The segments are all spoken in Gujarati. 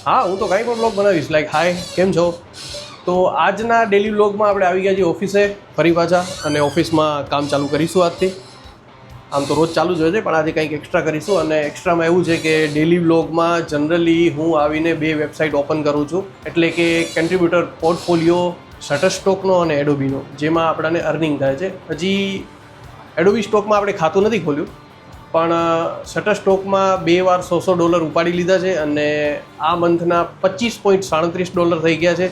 હા, હું તો કાંઈ પણ બ્લોગ બનાવીશ. લાઈક હાય, કેમ છો? તો આજના ડેલી બ્લોગમાં આપણે આવી ગયા છીએ ઓફિસે ફરી પાછા, અને ઓફિસમાં કામ ચાલુ કરીશું આજથી. આમ તો રોજ ચાલુ જ હોય છે, પણ આજે કંઈક એક્સ્ટ્રા કરીશું. અને એક્સ્ટ્રામાં એવું છે કે ડેલી બ્લોગમાં જનરલી હું આવીને 2 વેબસાઇટ ઓપન કરું છું, એટલે કે કન્ટ્રીબ્યુટર પોર્ટફોલિયો શટરસ્ટોકનો અને એડોબીનો, જેમાં આપણને અર્નિંગ થાય છે. હજી એડોબી સ્ટોકમાં આપણે ખાતું નથી ખોલ્યું, પણ શટરસ્ટોકમાં 2 વાર $100 ઉપાડી લીધા છે, અને આ મંથના $25.37 થઈ ગયા છે,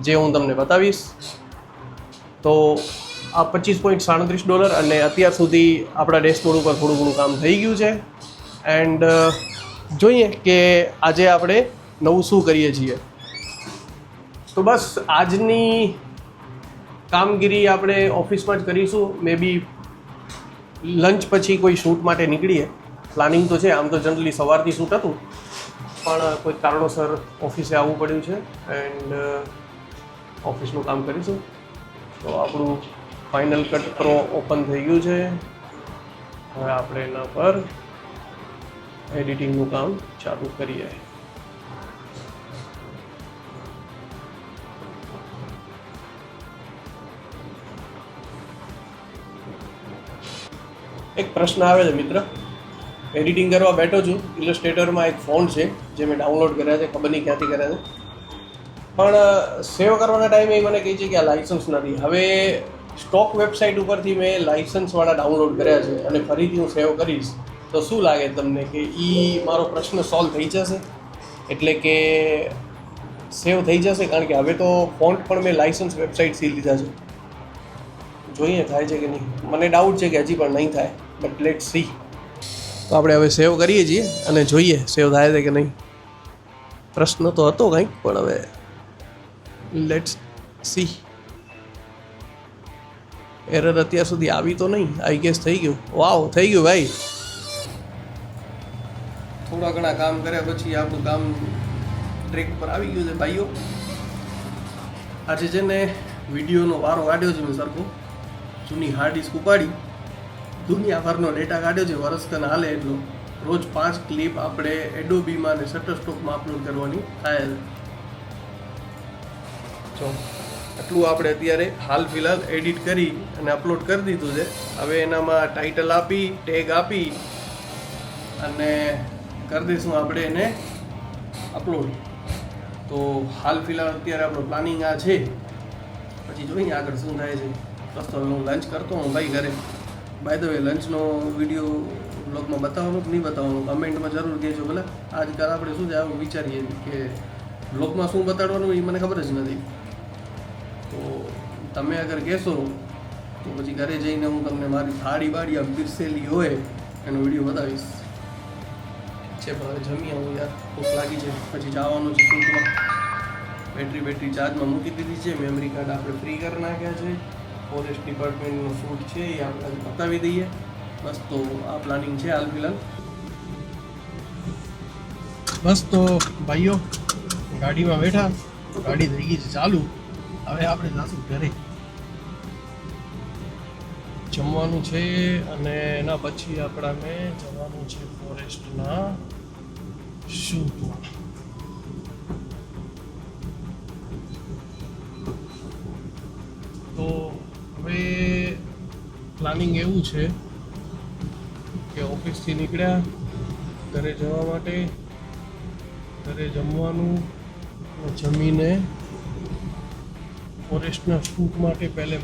જે હું તમને બતાવીશ. તો આ $25.37, અને અત્યાર સુધી આપણા ડેશબોર્ડ ઉપર થોડું ઘણું કામ થઈ ગયું છે. એન્ડ જોઈએ કે આજે આપણે નવું શું કરીએ છીએ. તો બસ આજની કામગીરી આપણે ઓફિસમાં જ કરીશું. મે બી લંચ પછી કોઈ શૂટ માટે નીકળીએ. પ્લાનિંગ તો છે, આમ તો જનરલી સવારથી શૂટ હતું, પણ કોઈ કારણોસર ઓફિસે આવવું પડ્યું છે. એન્ડ ઓફિસનું કામ કરીશું. તો આપણું ફાઇનલ કટ પ્રો ઓપન થઈ ગયું છે. હવે આપણે એના પર એડિટિંગનું કામ ચાલુ કરીએ. એક પ્રશ્ન આવે છે મિત્ર. એડિટિંગ કરવા બેઠો છું, ઇલસ્ટ્રેટરમાં એક ફોન્ટ છે જે મેં ડાઉનલોડ કર્યા છે, ખબર નહીં ક્યાંથી કર્યા છે, પણ સેવ કરવાના ટાઈમે મને કહે છે કે આ લાઇસન્સ નથી. હવે સ્ટોક વેબસાઇટ ઉપરથી મેં લાઇસન્સવાળા ડાઉનલોડ કર્યા છે, અને ફરીથી હું સેવ કરીશ તો શું લાગે તમને કે મારો પ્રશ્ન સોલ્વ થઈ જશે? એટલે કે સેવ થઈ જશે, કારણ કે હવે તો ફોન્ટ પણ મેં લાઇસન્સ વેબસાઇટથી લીધા છે. જોઈએ થાય છે કે નહીં. મને ડાઉટ છે કે હજી પણ નહીં થાય, બટ લેટ્સ સી. તો આપણે હવે સેવ કરીએ છીએ અને જોઈએ સેવ થાય છે કે નહીં. પ્રશ્ન તો હતો કંઈક, પણ હવે લેટ્સ સી. એરર અત્યાર સુધી આવી તો નહીં, આઈ ગેસ થઈ ગયું. વાવ, થઈ ગયું ભાઈ. થોડા ઘણા કામ કર્યા પછી આપણું કામ ટ્રેક પર આવી ગયું છે ભાઈઓ. આજે છે ને વિડીયોનો વારો કાઢ્યો છે મેં સરખો. જૂની હાર્ડ ડિસ્ક ઉપાડી, દુનિયાભરનો ડેટા કાઢ્યો છે, વર્ષકન હાલે એટલો. રોજ 5 ક્લિપ આપણે એડોબીમાં અને શટરસ્ટોકમાં અપલોડ કરવાની થાય છે. જો આટલું આપણે અત્યારે હાલ ફિલહાલ એડિટ કરી અને અપલોડ કરી દીધું છે. હવે એનામાં ટાઇટલ આપી, ટેગ આપી અને કરી દઈશું આપણે એને અપલોડ. તો હાલ ફિલહાલ અત્યારે આપણો પ્લાનિંગ આ છે, પછી જોઈએ આગળ શું થાય છે. બસ તો હું લંચ કરતો હું ભાઈ ઘરે. બાય ધ વે, લંચનો વિડીયો બ્લોગમાં બતાવવાનો કે નહીં બતાવવાનો કમેન્ટમાં જરૂર કહેજો. ભલે આજકાલ આપણે શું છે આવું વિચારીએ કે બ્લોગમાં શું બતાડવાનું એ મને ખબર જ નથી. તો તમે અગર કહેશો તો પછી ઘરે જઈને હું તમને મારી થાળી બાળી આમ પીરસેલી હોય એનો વિડીયો બતાવીશ. છે પણ હવે જમી આવું યાર, ભૂખ લાગી છે. પછી જવાનું છે શૂટમાં. બેટરી ચાર્જમાં મૂકી દીધી છે. મેમરી કાર્ડ આપણે ફ્રી કરી નાખ્યા છે. ફોરેસ્ટ ડિપાર્ટમેન્ટનો શૂટ છે એ આપણે બતાવી દઈએ. બસ તો આ પ્લાનિંગ છે હાલ ફિલહાલ. બસ તો ભાઈઓ ગાડીમાં બેઠા, ગાડી થઈ ગઈ છે ચાલુ. હવે આપણે જઈશું ઘરે, જમવાનું છે, અને એના પછી આપણાને જવાનું છે ફોરેસ્ટના શૂટમાં. તો હવે પ્લાનિંગ એવું છે કે ઓફિસથી નીકળ્યા ઘરે જવા માટે, ઘરે જમવાનું, જમીને ફોરેસ્ટના શૂટ માટે પહેલે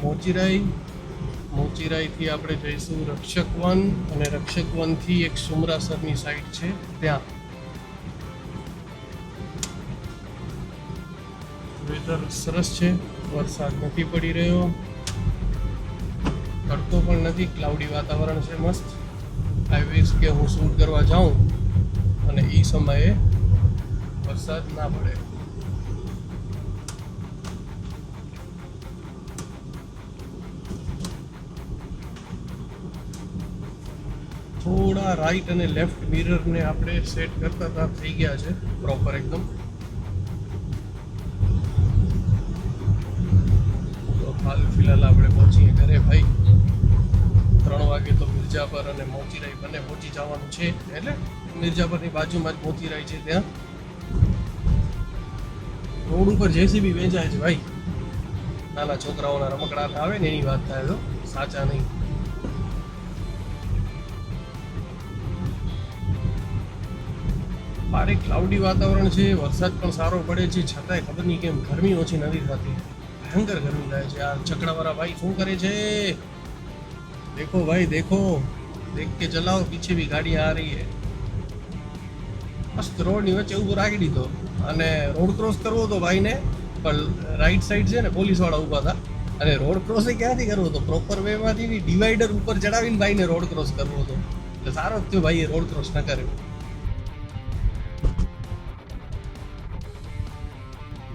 મોચીરાઈથી આપણે જઈશું રક્ષક વન, અને રક્ષક વનથી એક સુમરાસરની સાઈડ છે ત્યાં. વેધર સરસ છે, વરસાદ નથી પડી રહ્યો, તડકો પણ નથી, ક્લાઉડી વાતાવરણ છે મસ્ત. આઈ વિશ કે હું શૂટ કરવા જાઉં અને એ સમયે વરસાદ ના પડે. થોડા રાઈટ અને લેફ્ટ મિરરને આપણે સેટ કરતા થઈ ગયા છે પ્રોપર એકદમ. તો હાલ ફિલહાલ આપણે પહોંચીએ ઘરે ભાઈ. 3 વાગે તો મિર્જાપર અને મોચીરાઈ બંને પહોંચી જવાનું છે. એટલે મિર્જાપરની બાજુમાં જ મોચીરાઈ છે, ત્યાં રોડ ઉપર જેસીબી વેચાય છે ભાઈ. નાના છોકરાઓના રમકડા આવે ને એની વાત થાય તો સાચા નહીં. બારે ક્લાઉડી વાતાવરણ છે, વરસાદ પણ સારો પડે છે, છતાંય ખબર નહીં કેમ ગરમી ઓછી નથી થતી. ભયંકર ગરમી થાય છે. આ ચકડાવાળા ભાઈ શું કરે છે? देखो भाई देखो, देख के चलाओ, पीछे भी गाड़ी आ रही है. મસ્ત રોડની વચ્ચે ઊભો રાખી દીધો અને રોડ ક્રોસ કરવો હતો ભાઈને, પણ રાઈટ સાઈડ છે ને પોલીસવાળા ઊભા હતા અને રોડ ક્રોસ ક્યાંથી કરવો હતો? પ્રોપર વેમાંથી ડિવાઈડર ઉપર ચડાવીને ભાઈને રોડ ક્રોસ કરવો હતો. એટલે સારો જ થયો ભાઈએ રોડ ક્રોસ ન કર્યો.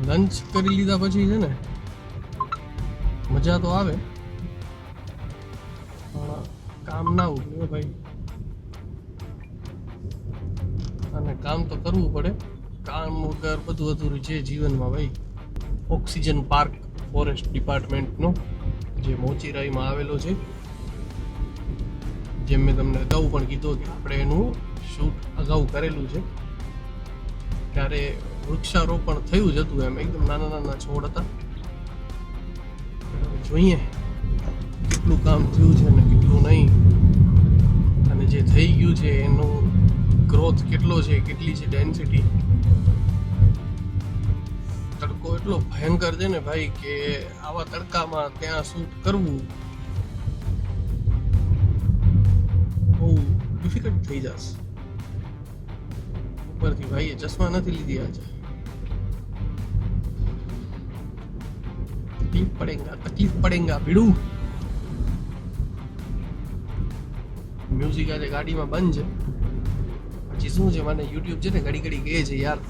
લંચ કરી લીધા પછી છે ને મજા તો આવે, પણ કામ ના ઉઠે ભાઈ. અને કામ તો કરવું પડે, કામ વગર બધું અધૂરું છે જીવનમાં ભાઈ. ઓક્સિજન પાર્ક ફોરેસ્ટ ડિપાર્ટમેન્ટનો જે મોચીરાઈમાં આવેલો છે, જેમ મેં તમને અગાઉ પણ કીધું કે આપણે એનું શૂટ અગાઉ કરેલું છે, ત્યારે વૃક્ષારોપણ થયું જ હતું. એમ એકદમ નાના નાના છોડ હતા. જોઈએ કેટલું કામ થયું છે ને કેટલું નહીં, અને જે થઈ ગયું છે એનું ગ્રોથ કેટલો છે, કેટલી છે ડેન્સિટી. તડકો એટલો ભયંકર છે ને ભાઈ કે આવા તડકામાં ત્યાં શૂટ કરવું બહુ ડિફિકલ્ટ થઈ જશે. ઉપરથી ભાઈએ ચશ્મા નથી લીધી આજે. તકલીફ પડેગા ભીડું. મ્યુઝિક આજે ગાડીમાં બંધ છે. પછી શું છે, મને યુટ્યુબ છે ને ઘડી ઘડી કહે છે યાર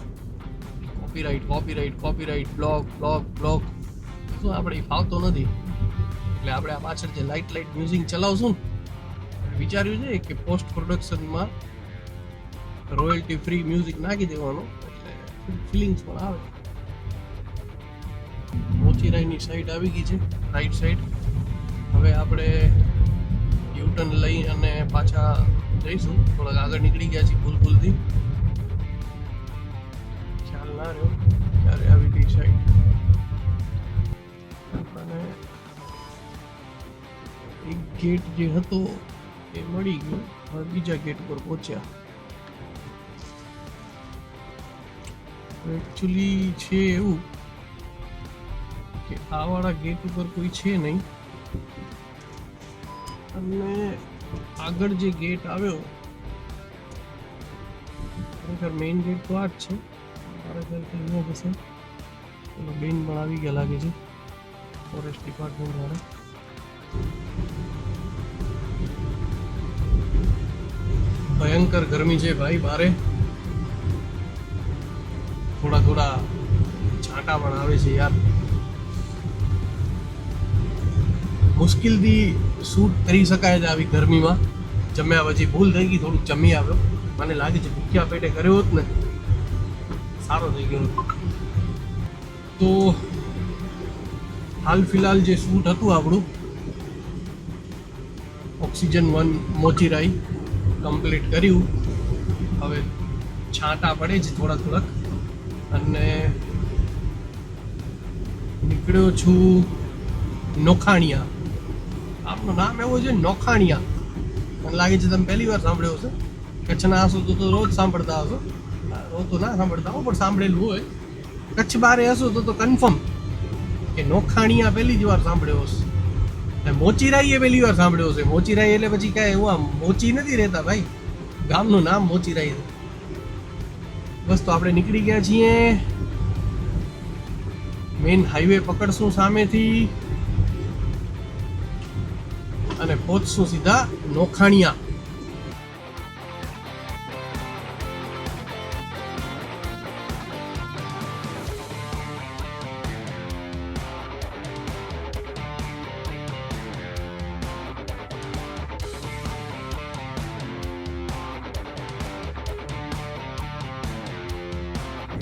કોપીરાઇટ બ્લોગ. શું આપણે ફાવતો નથી, એટલે આપણે આ પાછળ જે લાઇટ મ્યુઝિક ચલાવશું ને, વિચાર્યું છે કે પોસ્ટ પ્રોડક્શનમાં રોયલ્ટી ફ્રી મ્યુઝિક નાખી દેવાનું, એટલે ફિલિંગ્સ પણ આવે. મોચીરાઈની સાઈડ આવી ગઈ છે, રાઈટ સાઈડ. હવે આપણે યુટર્ન લઈ અને પાછા જઈશું. થોડાક આગળ નીકળી ગયા છીએ ભૂલથી, ખ્યાલ ના રહ્યો ત્યારે આવી ગઈ સાઈડ. અને એક ગેટ જે હતો એ મળી ગયો. હવે બીજા ગેટ પર પહોંચ્યા. એકચ્યુઅલી છે એવું કે આ વાળા ગેટ ઉપર કોઈ છે નહીં, અને આગળ જે ગેટ આવ્યો ખરેખર મેઇન ગેટ તો આ જ છે. મારા ખ્યાલથી અહીંયા જશે. એનો બેન પણ આવી ગયા લાગે છે ફોરેસ્ટ ડિપાર્ટમેન્ટ વાળા. ભયંકર ગરમી છે ભાઈ બારે. થોડા છાંટા પણ આવે છે યાર. મુશ્કેલથી શૂટ કરી શકાય છે આવી ગરમીમાં. જમ્યા પછી ભૂલ થઈ ગઈ, થોડુંક જમી આવ્યો. મને લાગે છે ભૂખ્યા પેટે કર્યો હોત ને સારો થઈ ગયો. તો હાલ ફિલહાલ જે શૂટ હતું આપણું ઓક્સિજન 1 મોચીરાઈ કમ્પ્લીટ કર્યું. હવે છાંટા પડે છે થોડાક, અને નીકળ્યો છું નોખાણિયા. આપનું નામ એવું છે નોખાણિયા. મને લાગે છે તમે પહેલી વાર સાંભળ્યો હશે. કચ્છના હશો તો રોજ સાંભળતા હશો. રોજ તો ના સાંભળતા હો, પણ સાંભળેલું હોય. કચ્છ બારે હશો તો કન્ફર્મ કે નોખાણિયા પહેલી જ વાર સાંભળ્યો હશે. મોચીરાઈ એ પહેલી વાર સાંભળ્યો હશે. મોચીરાઈ એટલે પછી કાંઈ એવું આમ મોચી નથી રહેતા ભાઈ, ગામનું નામ મોચીરાઈ. બસ તો આપણે નીકળી ગયા છીએ. મેઇન હાઈવે પકડશું સામેથી અને પહોંચશું સીધા નોખાણિયા.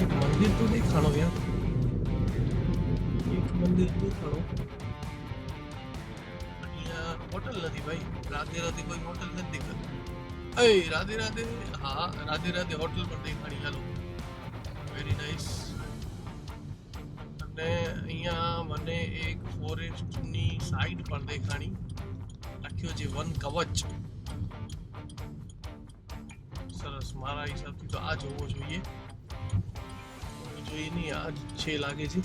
એક મંદિર તો દેખાણો યાર, એક મંદિર દેખાણો. અહીંયા હોટલ નથી ભાઈ. રાધે કોઈ હોટલ નથી દેખાતી. રાધે હા રાધે હોટલ પર દેખાણી. હાલો, વેરી નાઇસ. વેસ્ટની સાઈડ પર દેખાણી લખ્યો છે વન કવચ. સરસ, મારા હિસાબથી તો આ જોવો જોઈએ. જોઈએ નહીં, આ જ છે લાગે છે.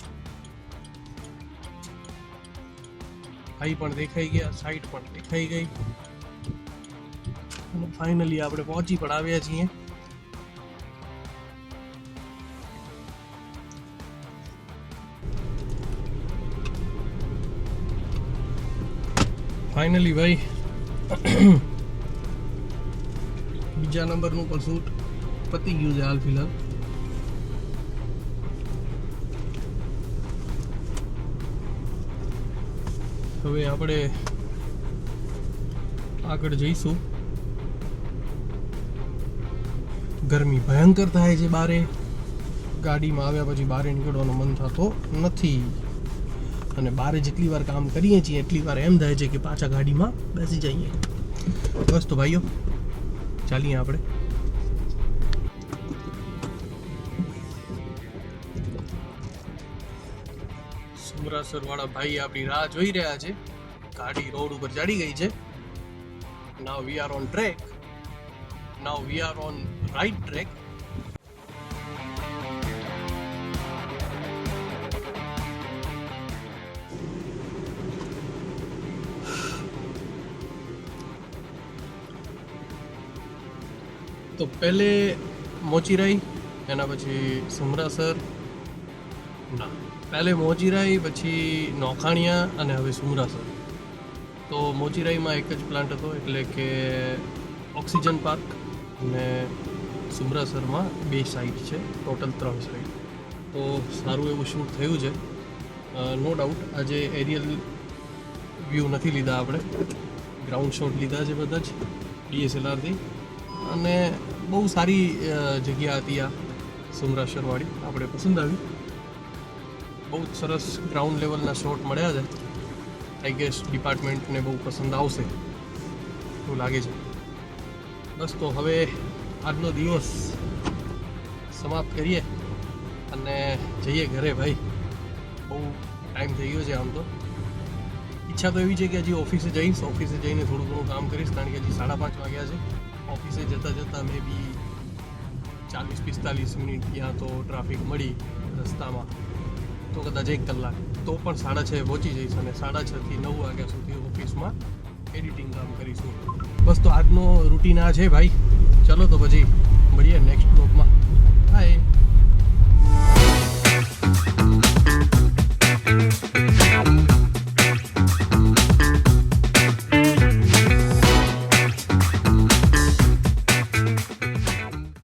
ભાઈ પણ દેખાઈ ગયા, સાઈડ પણ દેખાઈ ગઈ અને ફાઇનલી આપણે પહોંચી પણ આવ્યા છીએ. ફાઇનલી ભાઈ બીજા નંબરનું પણ શૂટ પતી ગયું છે હાલ ફિલહાલ. હવે આપણે આગળ જઈશું. ગરમી ભયંકર થાય છે બારે. ગાડીમાં આવ્યા પછી બહાર નીકળવાનો મન થતો નથી અને બારે જેટલી વાર કામ કરીએ છીએ એટલી વાર એમ થાય છે કે પાછા ગાડીમાં બેસી જઈએ. બસ તો ભાઈઓ ચાલીએ આપણે. સુમરાસર વાળા ભાઈ આપણી રાહ જોઈ રહ્યા છે. ગાડી રોડ ઉપર ચડી ગઈ છે. Now we are on track. Now we are on right track. તો પહેલે મોચીરાઈ, એના પછી સુમરાસર, ના પહેલે મોચીરાઈ, પછી નોખાણિયા અને હવે સુમરાસર. તો મોચીરાઈમાં એક જ પ્લાન્ટ હતો એટલે કે ઓક્સિજન પાર્ક, અને સુમરાસરમાં 2 સાઇટ છે, ટોટલ 3 સાઇટ. તો સારું એવું શૂટ થયું છે. નો ડાઉટ આજે એરિયલ વ્યૂ નથી લીધા આપણે, ગ્રાઉન્ડ શોટ લીધા છે બધા જ DSLRથી. અને બહુ સારી જગ્યા હતી આ સુમરાસરવાળી, આપણે પસંદ આવી. બહુ જ સરસ ગ્રાઉન્ડ લેવલના શોટ મળ્યા છે. આઈ ગેસ ડિપાર્ટમેન્ટને બહુ પસંદ આવશે એવું લાગે છે. બસ તો હવે આજનો દિવસ સમાપ્ત કરીએ અને જઈએ ઘરે ભાઈ. બહુ ટાઈમ થઈ ગયો છે આમ તો. ઈચ્છા તો એવી છે કે હજી ઓફિસે જઈશ, ઓફિસે જઈને થોડું ઘણું કામ કરીશ, કારણ કે હજી 5:30 વાગ્યા છે. ઓફિસે જતાં મે બી 40-45 મિનિટ ત્યાં તો ટ્રાફિક મળી રસ્તામાં, તો કદાચ 1 કલાક, તો પણ 6:30 પહોંચી જઈશ અને 6:30 થી 9 વાગ્યા સુધી ઓફિસમાં એડિટિંગ કામ કરીશું. બસ તો આજનો રૂટીન આ છે ભાઈ. ચલો તો પછી મળીએ નેક્સ્ટ બ્લોગમાં. બાય.